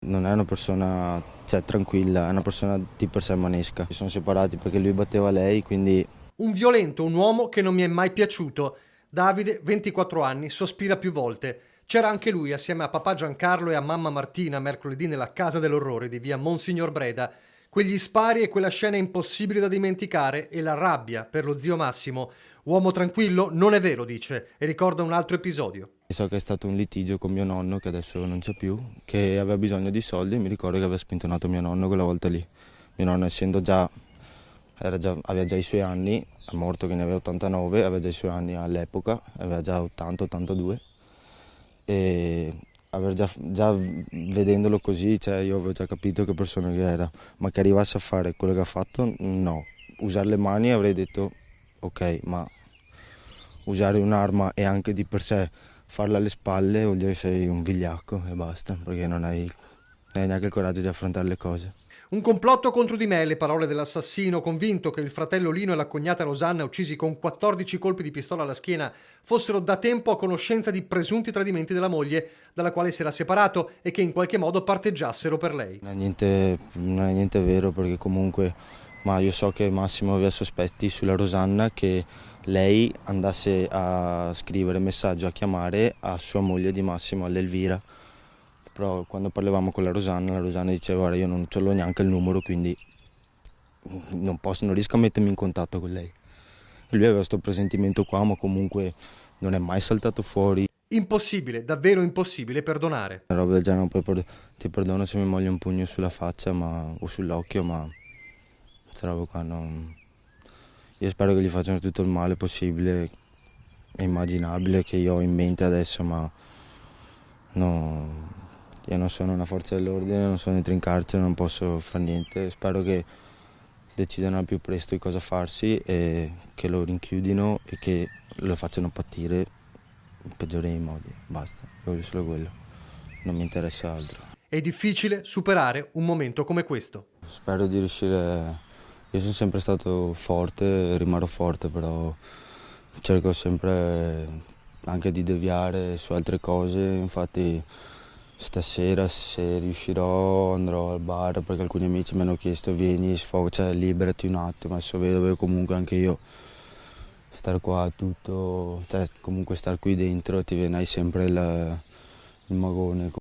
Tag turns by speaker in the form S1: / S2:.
S1: Non è una persona, cioè, tranquilla, è una persona di per sé manesca. Si sono separati perché lui batteva lei, quindi...
S2: Un violento, un uomo che non mi è mai piaciuto. Davide, 24 anni, sospira più volte. C'era anche lui assieme a papà Giancarlo e a mamma Martina mercoledì nella Casa dell'Orrore di via Monsignor Breda. Quegli spari e quella scena impossibile da dimenticare e la rabbia per lo zio Massimo. Uomo tranquillo? Non è vero, dice, e ricorda un altro episodio.
S1: So che è stato un litigio con mio nonno, che adesso non c'è più, che aveva bisogno di soldi e mi ricordo che aveva spintonato mio nonno quella volta lì. Mio nonno, essendo aveva già i suoi anni, è morto che ne aveva 89, aveva già i suoi anni all'epoca, aveva già 80-82 e già vedendolo così, cioè, io avevo già capito che persona che era, ma che arrivasse a fare quello che ha fatto, no. Usare le mani avrei detto ok, ma usare un'arma e anche di per sé farla alle spalle vuol dire che sei un vigliacco e basta, perché non hai neanche il coraggio di affrontare le cose.
S2: Un complotto contro di me, le parole dell'assassino, convinto che il fratello Lino e la cognata Rosanna, uccisi con 14 colpi di pistola alla schiena, fossero da tempo a conoscenza di presunti tradimenti della moglie, dalla quale si era separato, e che in qualche modo parteggiassero per lei.
S1: Non è niente vero, perché comunque, ma io so che Massimo aveva sospetti sulla Rosanna che lei andasse a scrivere messaggio, a chiamare a sua moglie di Massimo, all'Elvira. Però quando parlavamo con la Rosanna diceva guarda, io non ce l'ho neanche il numero, quindi non riesco a mettermi in contatto con lei. E lui aveva questo presentimento qua, ma comunque non è mai saltato fuori.
S2: Impossibile, davvero impossibile perdonare.
S1: Una roba del genere, ti perdono se mi moglie un pugno sulla faccia o sull'occhio, ma questa roba qua non... Io spero che gli facciano tutto il male possibile e immaginabile che io ho in mente adesso, ma no, io non sono una forza dell'ordine, non sono dentro in carcere, non posso fare niente. Spero che decidano al più presto di cosa farsi e che lo rinchiudino e che lo facciano patire in peggiore dei modi. Basta, io voglio solo quello, non mi interessa altro.
S2: È difficile superare un momento come questo.
S1: Spero di riuscire, io sono sempre stato forte, rimarrò forte, però cerco sempre anche di deviare su altre cose, infatti stasera se riuscirò andrò al bar perché alcuni amici mi hanno chiesto vieni, sfoga, cioè liberati un attimo, adesso vedo che comunque anche io star qua tutto, cioè comunque star qui dentro ti viene hai sempre il magone.